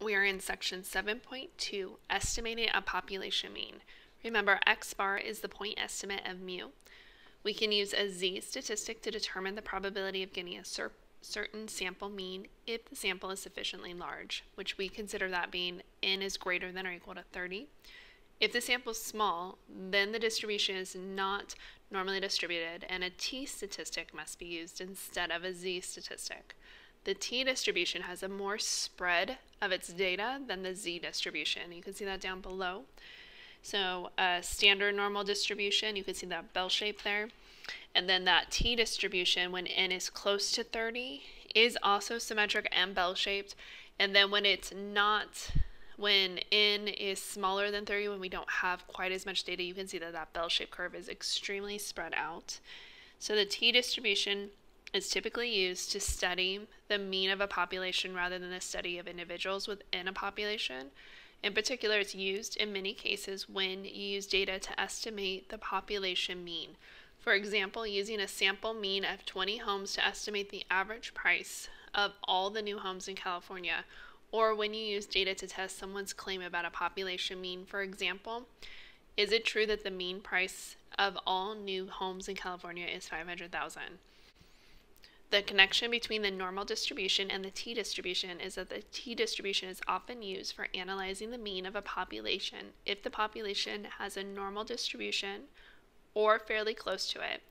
We are in section 7.2, estimating a population mean. Remember, x bar is the point estimate of mu. We can use a z statistic to determine the probability of getting a certain sample mean if the sample is sufficiently large, which we consider that being n is greater than or equal to 30. If the sample is small, then the distribution is not normally distributed, and a t statistic must be used instead of a z statistic. The t distribution has a more spread of its data than the z distribution. You can see that down below. So a standard normal distribution, you can see that bell shape there. And then that t distribution, when n is close to 30, is also symmetric and bell-shaped. And then when it's not, when n is smaller than 30, when we don't have quite as much data, you can see that that bell-shaped curve is extremely spread out. So the t distribution is typically used to study the mean of a population rather than the study of individuals within a population. In particular, it's used in many cases when you use data to estimate the population mean. For example, using a sample mean of 20 homes to estimate the average price of all the new homes in California, or when you use data to test someone's claim about a population mean. For example, is it true that the mean price of all new homes in California is $500,000? The connection between the normal distribution and the t distribution is that the t distribution is often used for analyzing the mean of a population if the population has a normal distribution or fairly close to it.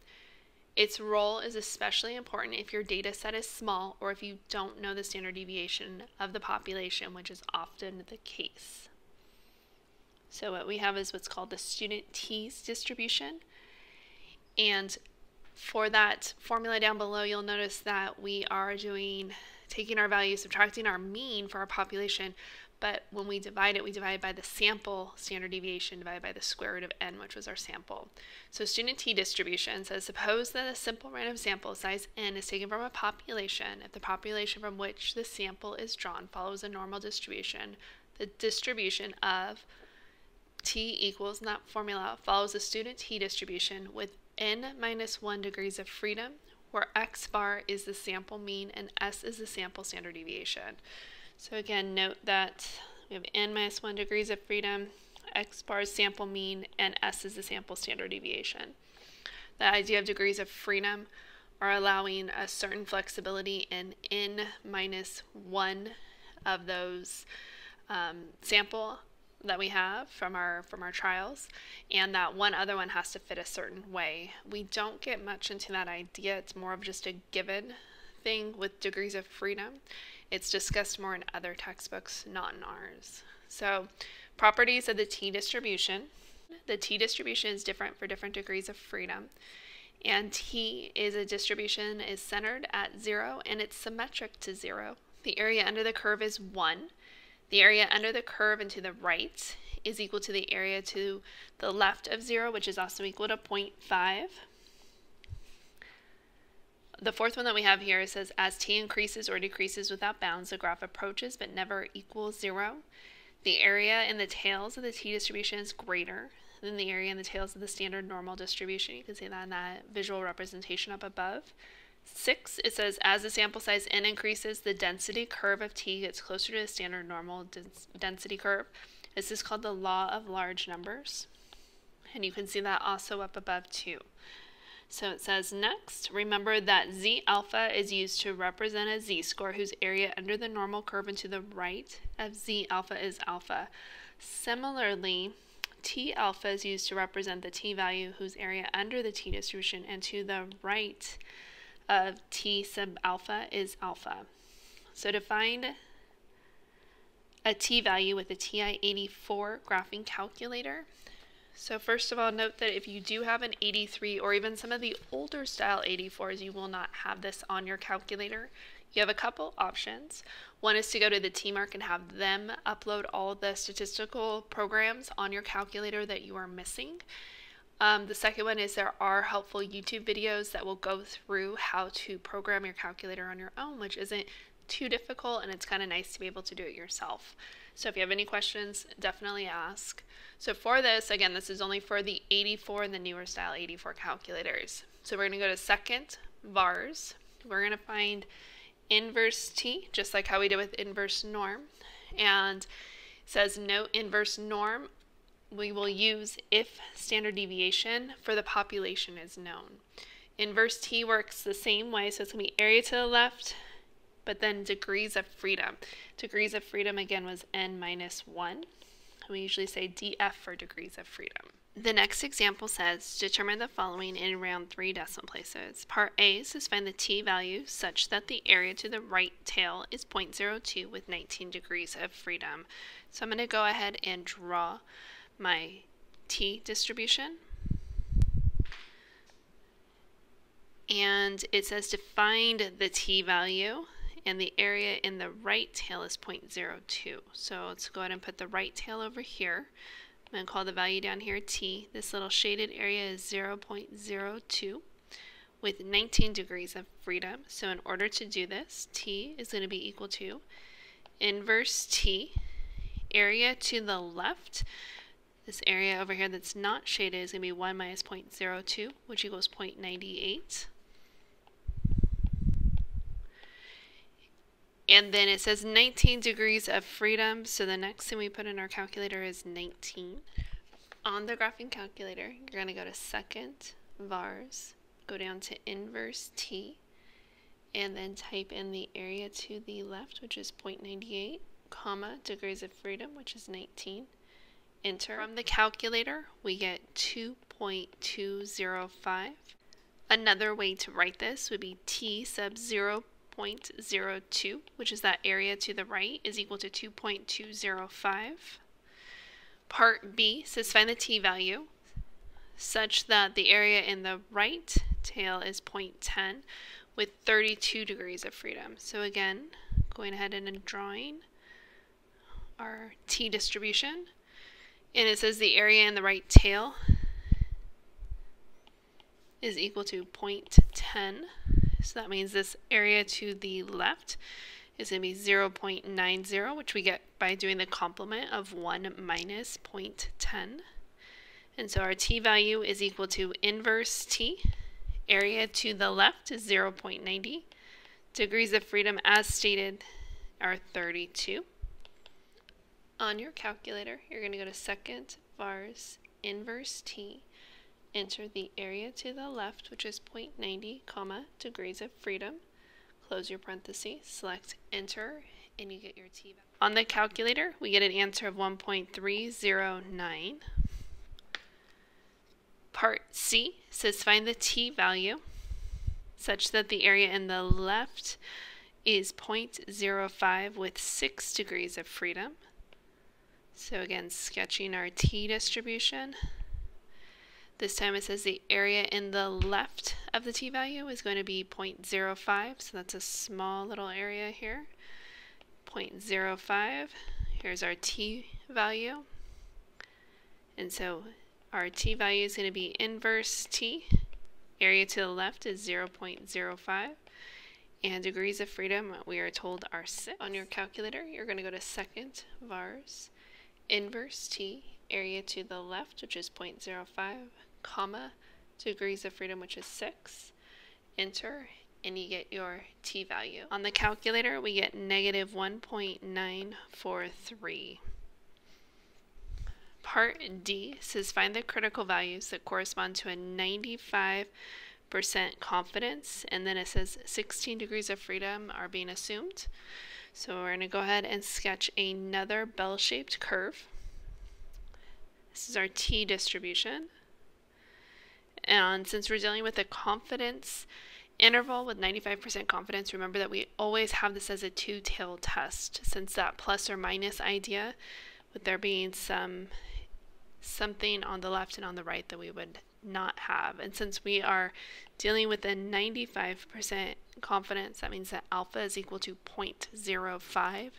Its role is especially important if your data set is small or if you don't know the standard deviation of the population, which is often the case. So what we have is what's called the student t's distribution. And for that formula down below, you'll notice that we are taking our value, subtracting our mean for our population, but when we divide it, we divide by the sample standard deviation divided by the square root of n, which was our sample. So student t distribution says, suppose that a simple random sample size n is taken from a population. If the population from which the sample is drawn follows a normal distribution, the distribution of t equals, in that formula, follows the student t distribution with n minus 1 degrees of freedom, where x bar is the sample mean and s is the sample standard deviation. So again, note that we have n minus 1 degrees of freedom, x bar is sample mean, and s is the sample standard deviation. The idea of degrees of freedom are allowing a certain flexibility in n minus 1 of those sample that we have from our trials, and that one other one has to fit a certain way. We don't get much into that idea. It's more of just a given thing with degrees of freedom. It's discussed more in other textbooks, not in ours. So, properties of the t distribution. The t distribution is different for different degrees of freedom, and t is a distribution is centered at 0 and it's symmetric to 0. The area under the curve is 1. The area under the curve and to the right is equal to the area to the left of 0, which is also equal to 0.5. The fourth one that we have here says, as t increases or decreases without bounds, the graph approaches but never equals 0. The area in the tails of the t distribution is greater than the area in the tails of the standard normal distribution. You can see that in that visual representation up above. 6, it says, as the sample size n increases, the density curve of t gets closer to the standard normal density curve. This is called the law of large numbers. And you can see that also up above too. So it says, next, remember that z alpha is used to represent a z-score whose area under the normal curve and to the right of z alpha is alpha. Similarly, t alpha is used to represent the t-value whose area under the t distribution and to the right of t sub alpha is alpha. So to find a t-value with a TI-84 graphing calculator, so first of all, note that if you do have an 83 or even some of the older style 84s, you will not have this on your calculator. You have a couple options. One is to go to the T-Mark and have them upload all the statistical programs on your calculator that you are missing. The second one is there are helpful YouTube videos that will go through how to program your calculator on your own, which isn't too difficult, and it's kind of nice to be able to do it yourself. So if you have any questions, definitely ask. So for this, again, this is only for the 84 and the newer style 84 calculators. So we're going to go to second, vars. We're going to find inverse t, just like how we did with inverse norm. and it says note inverse norm. We will use if standard deviation for the population is known. Inverse t works the same way, so it's going to be area to the left, but then degrees of freedom. Degrees of freedom again was n minus 1. We usually say df for degrees of freedom. The next example says, determine the following in around 3 decimal places. Part A says find the t-value such that the area to the right tail is 0.02 with 19 degrees of freedom. So I'm going to go ahead and draw my t distribution. And it says to find the t-value, and the area in the right tail is 0.02. So let's go ahead and put the right tail over here. I'm going to call the value down here t. This little shaded area is 0.02 with 19 degrees of freedom. So in order to do this, t is going to be equal to inverse t, area to the left. This area over here that's not shaded is going to be 1 minus 0.02, which equals 0.98. And then it says 19 degrees of freedom, so the next thing we put in our calculator is 19. On the graphing calculator, you're going to go to second, vars, go down to inverse t, and then type in the area to the left, which is 0.98, comma, degrees of freedom, which is 19. Enter. From the calculator, we get 2.205. Another way to write this would be t sub 0.02, which is that area to the right, is equal to 2.205. Part B says find the t-value such that the area in the right tail is 0.10 with 32 degrees of freedom. So again, going ahead and drawing our t distribution, and it says the area in the right tail is equal to 0.10. So that means this area to the left is going to be 0.90, which we get by doing the complement of 1 minus 0.10. And so our t-value is equal to inverse t. Area to the left is 0.90. Degrees of freedom, as stated, are 32. On your calculator, you're going to go to second, vars, inverse t. Enter the area to the left, which is 0.90, comma, degrees of freedom. Close your parentheses, select enter, and you get your t-value. On the calculator, we get an answer of 1.309. Part C says find the t-value such that the area in the left is 0.05 with 6 degrees of freedom. So again, sketching our t distribution. This time it says the area in the left of the t-value is going to be 0.05, so that's a small little area here. 0.05, here's our t-value. And so our t-value is going to be inverse t. Area to the left is 0.05. And degrees of freedom, we are told, are 6. On your calculator, you're going to go to second, vars, inverse t, area to the left, which is 0.05, comma, degrees of freedom, which is 6. Enter, and you get your t-value. On the calculator, we get negative 1.943. Part D says find the critical values that correspond to a 95% confidence, and then it says 16 degrees of freedom are being assumed. So we're going to go ahead and sketch another bell-shaped curve. This is our t distribution. And since we're dealing with a confidence interval with 95% confidence, remember that we always have this as a two-tailed test, since that plus or minus idea, with there being something on the left and on the right that we would not have. And since we are dealing with a 95% confidence, that means that alpha is equal to 0.05.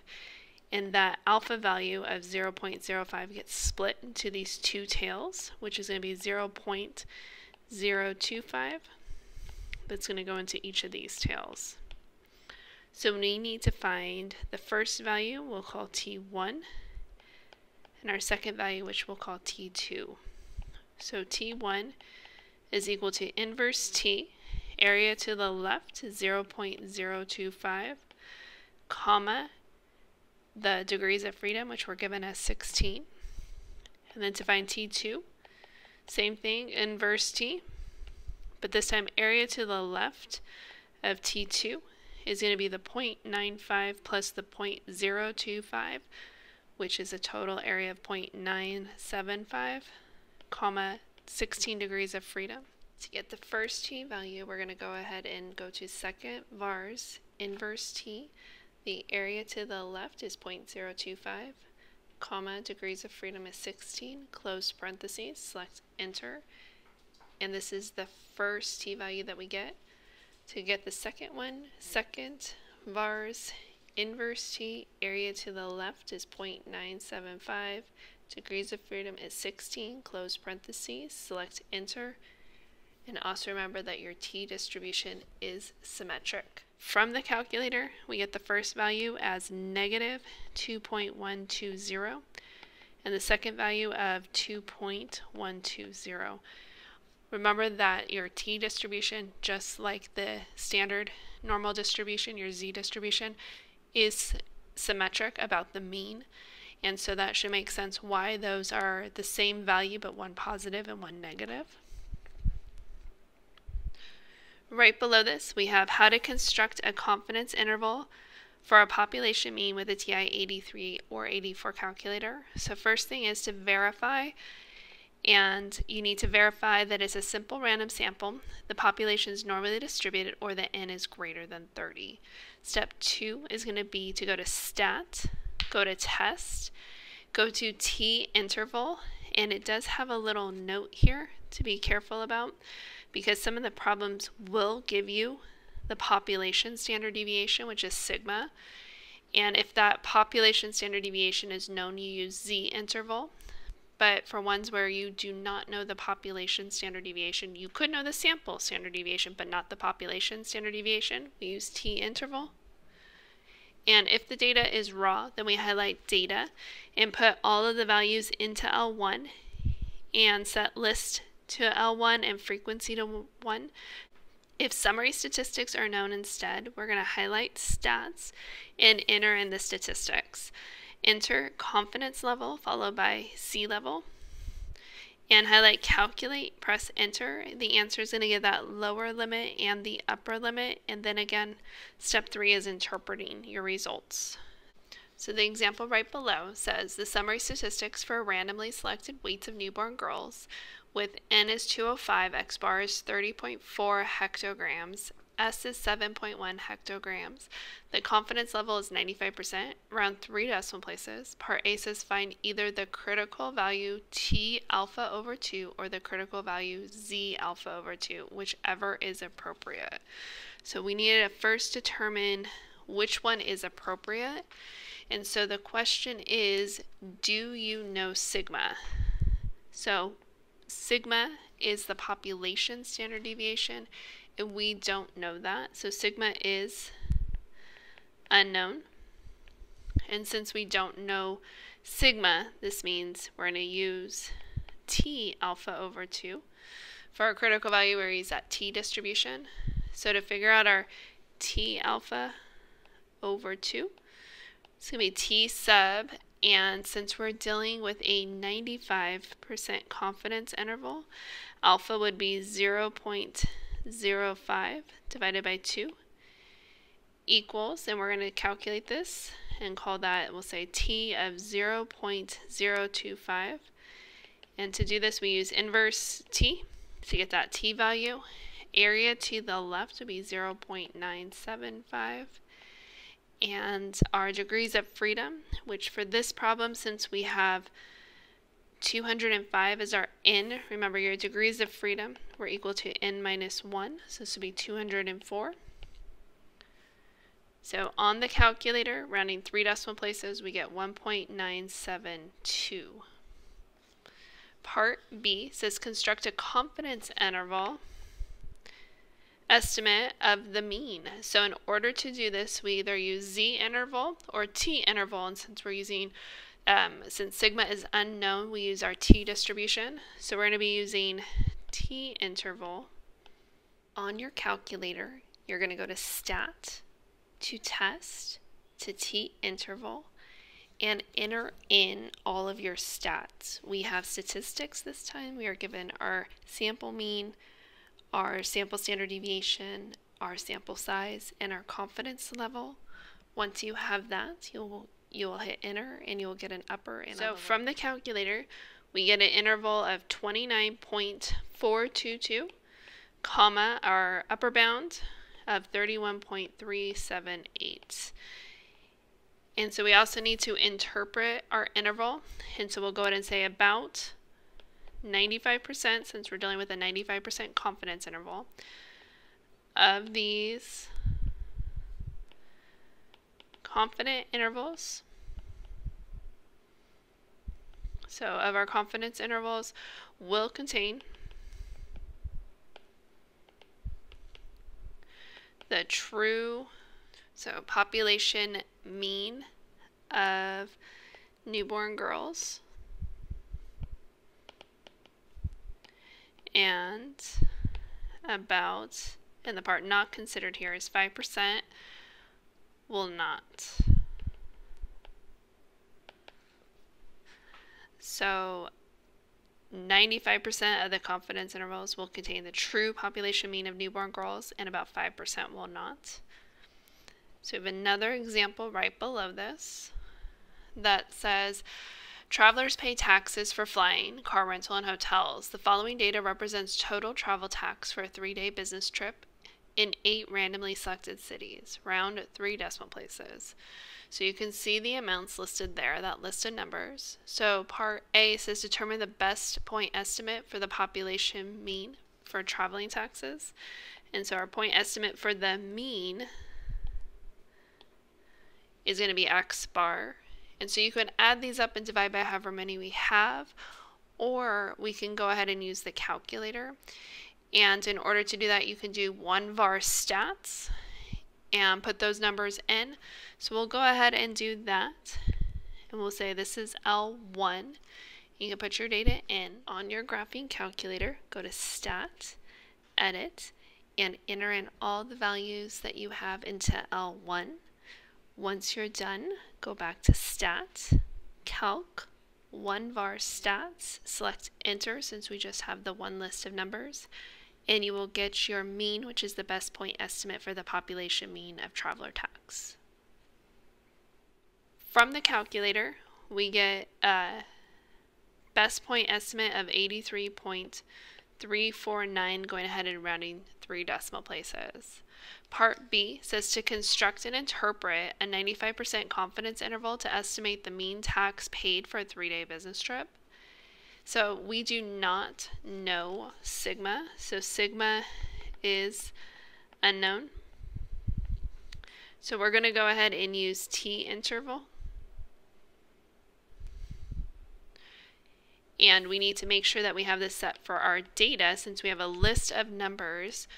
And that alpha value of 0.05 gets split into these two tails, which is going to be 0.025. That's going to go into each of these tails. So we need to find the first value, we'll call T1, and our second value, which we'll call T2. So T1 is equal to inverse T, area to the left is 0.025, comma, the degrees of freedom, which we're given as 16. And then to find T2, same thing, inverse T, but this time area to the left of T2 is going to be the 0.95 plus the 0.025, which is a total area of 0.975, comma, 16 degrees of freedom. To get the first T value, we're going to go ahead and go to second vars, inverse T. The area to the left is 0.025, comma, degrees of freedom is 16, close parentheses, select enter, and this is the first T value that we get. To get the second one, second vars, inverse T, area to the left is 0.975, degrees of freedom is 16, close parentheses, select enter, and also remember that your T distribution is symmetric. From the calculator, we get the first value as negative 2.120 and the second value of 2.120. Remember that your T distribution, just like the standard normal distribution, your Z distribution, is symmetric about the mean. And so that should make sense why those are the same value but one positive and one negative. Right below this, we have how to construct a confidence interval for a population mean with a TI 83 or 84 calculator. So first thing is to verify, and you need to verify that it's a simple random sample, the population is normally distributed, or the n is greater than 30. Step 2 is going to be to go to stat, go to test, go to T interval, and it does have a little note here to be careful about, because some of the problems will give you the population standard deviation, which is sigma, and if that population standard deviation is known, you use Z interval. But for ones where you do not know the population standard deviation, you could know the sample standard deviation, but not the population standard deviation. We use T interval. And if the data is raw, then we highlight data and put all of the values into L1 and set list to L1 and frequency to 1. If summary statistics are known instead, we're going to highlight stats and enter in the statistics. Enter confidence level followed by C level, and highlight calculate, press enter. The answer is going to give that lower limit and the upper limit, and then again step 3 is interpreting your results. So the example right below says the summary statistics for randomly selected weights of newborn girls with N is 205, X bar is 30.4 hectograms, S is 7.1 hectograms. The confidence level is 95%, round 3 decimal places. Part A says find either the critical value T alpha over 2 or the critical value Z alpha over 2, whichever is appropriate. So we need to first determine which one is appropriate. And so the question is, do you know sigma? So sigma is the population standard deviation, and we don't know that. So sigma is unknown. And since we don't know sigma, this means we're going to use T alpha over 2. For our critical value, we're use that T distribution. So to figure out our T alpha over 2, it's going to be T sub, and since we're dealing with a 95% confidence interval, alpha would be 0.05 divided by 2 equals, and we're going to calculate this and call that, we'll say T of 0.025. And to do this, we use inverse T to get that T value. Area to the left would be 0.975. And our degrees of freedom, which for this problem, since we have 205 as our n, remember your degrees of freedom were equal to n minus 1, so this would be 204. So on the calculator, rounding 3 decimal places, we get 1.972. Part B says construct a confidence interval estimate of the mean. So in order to do this, we either use Z interval or T interval, and since we're using, since sigma is unknown, we use our T distribution. So we're going to be using T interval. On your calculator, you're going to go to stat, to test, to T interval, and enter in all of your stats. We have statistics this time. We are given our sample mean, our sample standard deviation, our sample size, and our confidence level. Once you have that, you will hit enter and you will get an upper and so from the calculator we get an interval of 29.422, comma, our upper bound of 31.378. And so we also need to interpret our interval, and so we'll go ahead and say about 95%, since we're dealing with a 95% confidence interval, of these confident intervals. So of our confidence intervals will contain the true, so population mean of newborn girls and about, and the part not considered here is 5%, will not. So 95% of the confidence intervals will contain the true population mean of newborn girls and about 5% will not. So we have another example right below this that says travelers pay taxes for flying, car rental, and hotels. The following data represents total travel tax for a 3-day business trip in 8 randomly selected cities. Round 3 decimal places. So you can see the amounts listed there, that list of numbers. So part A says determine the best point estimate for the population mean for traveling taxes. And so our point estimate for the mean is going to be X bar. And so you can add these up and divide by however many we have, or we can go ahead and use the calculator. And in order to do that, you can do 1var stats and put those numbers in. So we'll go ahead and do that. And we'll say this is L1. You can put your data in on your graphing calculator. Go to Stat, Edit, and enter in all the values that you have into L1. Once you're done, go back to Stat, Calc, 1var stats, select Enter since we just have the one list of numbers, and you will get your mean, which is the best point estimate for the population mean of traveler tax. From the calculator, we get a best point estimate of 83.349, going ahead and rounding 3 decimal places. Part B says to construct and interpret a 95% confidence interval to estimate the mean tax paid for a 3-day business trip. So we do not know sigma, so sigma is unknown. So we're going to go ahead and use T interval. And we need to make sure that we have this set for our data since we have a list of numbers,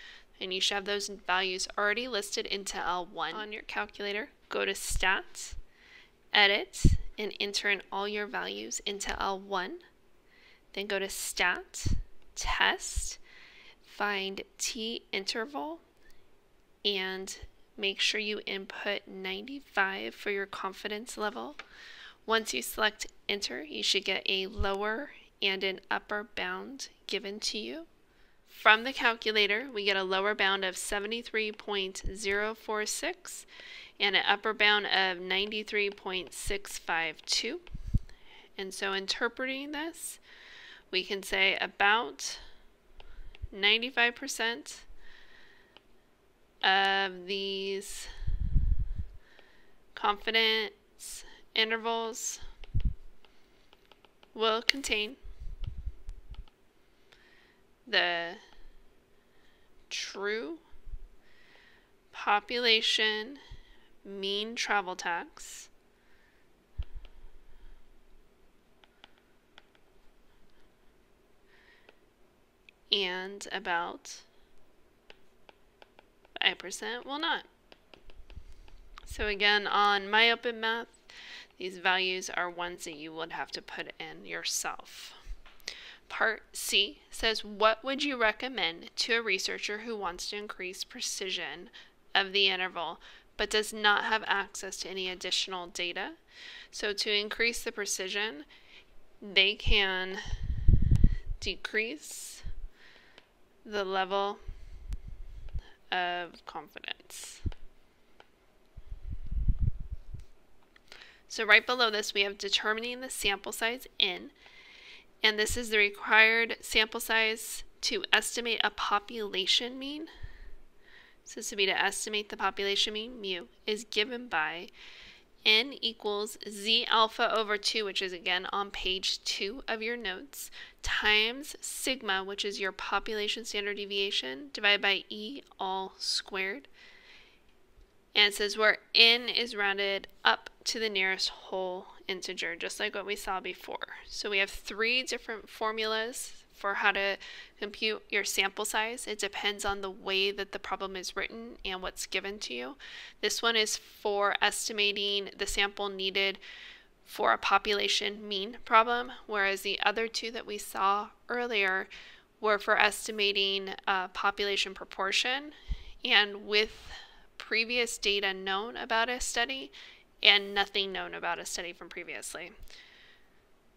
and you should have those values already listed into L1 on your calculator. Go to Stat, Edit, and enter in all your values into L1. Then go to Stat, Test, find T interval, and make sure you input 95 for your confidence level. Once you select Enter, you should get a lower and an upper bound given to you. From the calculator, we get a lower bound of 73.046 and an upper bound of 93.652. And so interpreting this, we can say about 95% of these confidence intervals will contain the true population mean travel tax and about 5% will not. So again, on MyOpenMath, these values are ones that you would have to put in yourself. Part C says, what would you recommend to a researcher who wants to increase precision of the interval but does not have access to any additional data? So to increase the precision, they can decrease the level of confidence. So right below this, we have determining the sample size N, and this is the required sample size to estimate a population mean. So this would be to estimate the population mean, mu, is given by N equals Z alpha over 2, which is again on page 2 of your notes, times sigma, which is your population standard deviation, divided by E all squared. And it says where N is rounded up to the nearest whole integer, just like what we saw before. So we have 3 different formulas for how to compute your sample size. It depends on the way that the problem is written and what's given to you. This one is for estimating the sample needed for a population mean problem, whereas the other 2 that we saw earlier were for estimating population proportion and with previous data known about a study and nothing known about a study from previously.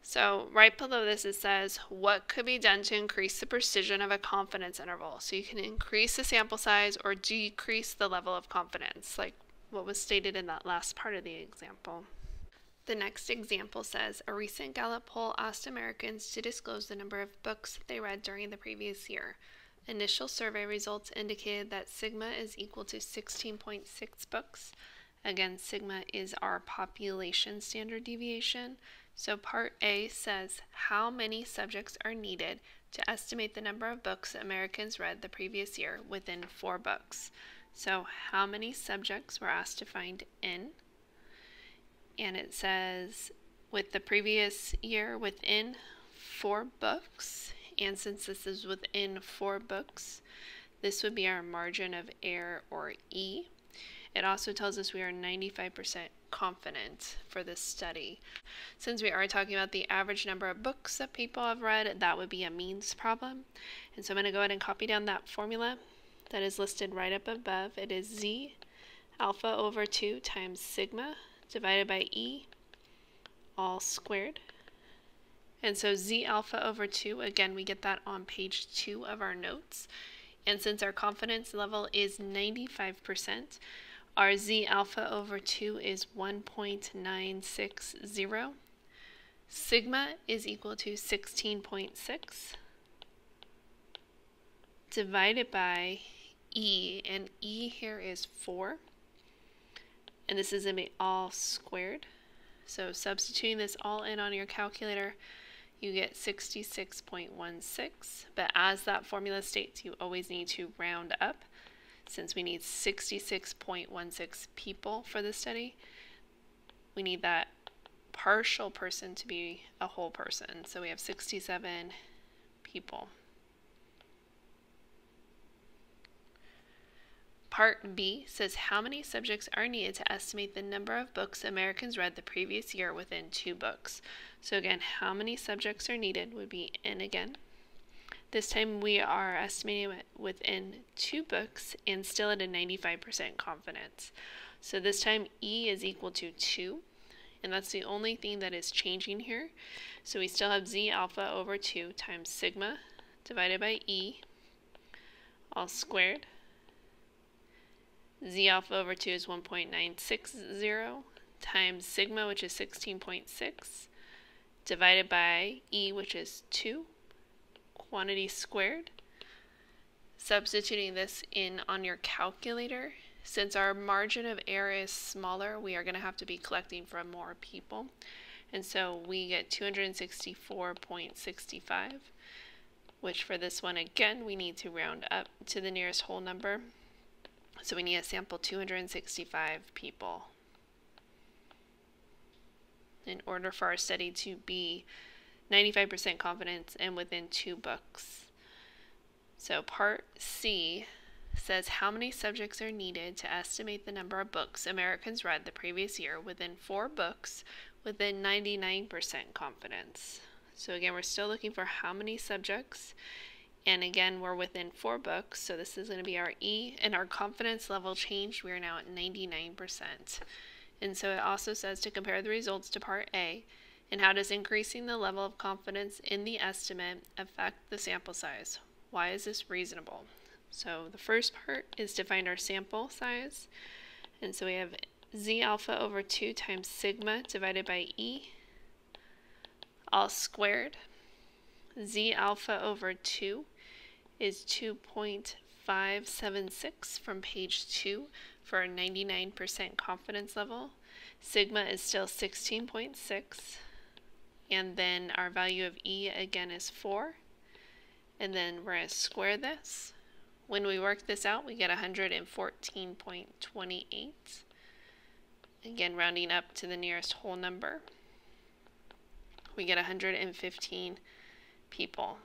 So right below this it says what could be done to increase the precision of a confidence interval. So you can increase the sample size or decrease the level of confidence, like what was stated in that last part of the example. The next example says a recent Gallup poll asked Americans to disclose the number of books they read during the previous year. Initial survey results indicated that sigma is equal to 16.6 books. Again, sigma is our population standard deviation. So part A says how many subjects are needed to estimate the number of books Americans read the previous year within 4 books. So how many subjects were asked to find N? And it says with the previous year within 4 books. And since this is within 4 books, this would be our margin of error, or E. It also tells us we are 95% confident for this study. Since we are talking about the average number of books that people have read, that would be a means problem. And so I'm going to go ahead and copy down that formula that is listed right up above. It is Z alpha over 2 times sigma divided by E all squared. And so Z alpha over 2, again, we get that on page 2 of our notes. And since our confidence level is 95%, our Z alpha over 2 is 1.960. Sigma is equal to 16.6 divided by E, and E here is 4. And this is going to be all squared. So substituting this all in on your calculator, you get 66.16, but as that formula states, you always need to round up. Since we need 66.16 people for this study, we need that partial person to be a whole person. So we have 67 people. Part B says how many subjects are needed to estimate the number of books Americans read the previous year within 2 books. So again, how many subjects are needed would be N again. This time we are estimating it within 2 books and still at a 95% confidence. So this time E is equal to 2, and that's the only thing that is changing here. So we still have Z alpha over 2 times sigma divided by E all squared. Z alpha over 2 is 1.960 times sigma, which is 16.6, divided by E, which is 2, quantity squared. Substituting this in on your calculator, since our margin of error is smaller, we are going to have to be collecting from more people. And so we get 264.65, which for this one, again, we need to round up to the nearest whole number. So we need to sample 265 people in order for our study to be 95% confidence and within 2 books. So part C says how many subjects are needed to estimate the number of books Americans read the previous year within 4 books within 99% confidence. So again, we're still looking for how many subjects. And again, we're within 4 books, so this is going to be our E, and our confidence level changed. We are now at 99%. And so it also says to compare the results to part A, and how does increasing the level of confidence in the estimate affect the sample size? Why is this reasonable? So the first part is to find our sample size. And so we have Z alpha over 2 times sigma divided by E, all squared. Z alpha over 2 is 2.576 from page 2 for a 99% confidence level. Sigma is still 16.6. And then our value of E again is 4. And then we're going to square this. When we work this out, we get 114.28. Again, rounding up to the nearest whole number. We get 115 people.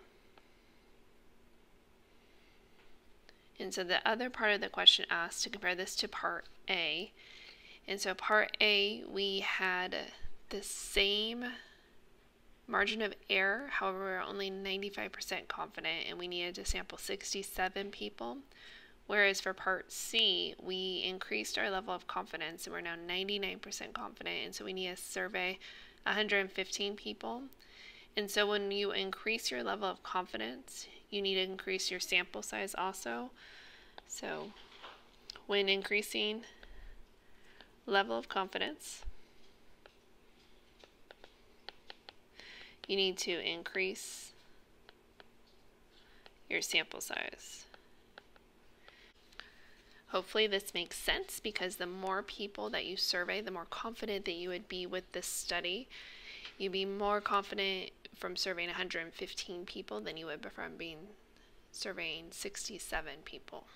And so the other part of the question asks to compare this to part A. And so part A, we had the same margin of error, however, we were only 95% confident and we needed to sample 67 people. Whereas for part C, we increased our level of confidence and we're now 99% confident, and so we need to survey 115 people. And so when you increase your level of confidence, you need to increase your sample size also. So when increasing level of confidence, you need to increase your sample size. Hopefully this makes sense, because the more people that you survey, the more confident that you would be with this study. You'd be more confident from surveying 115 people than you would from surveying 67 people.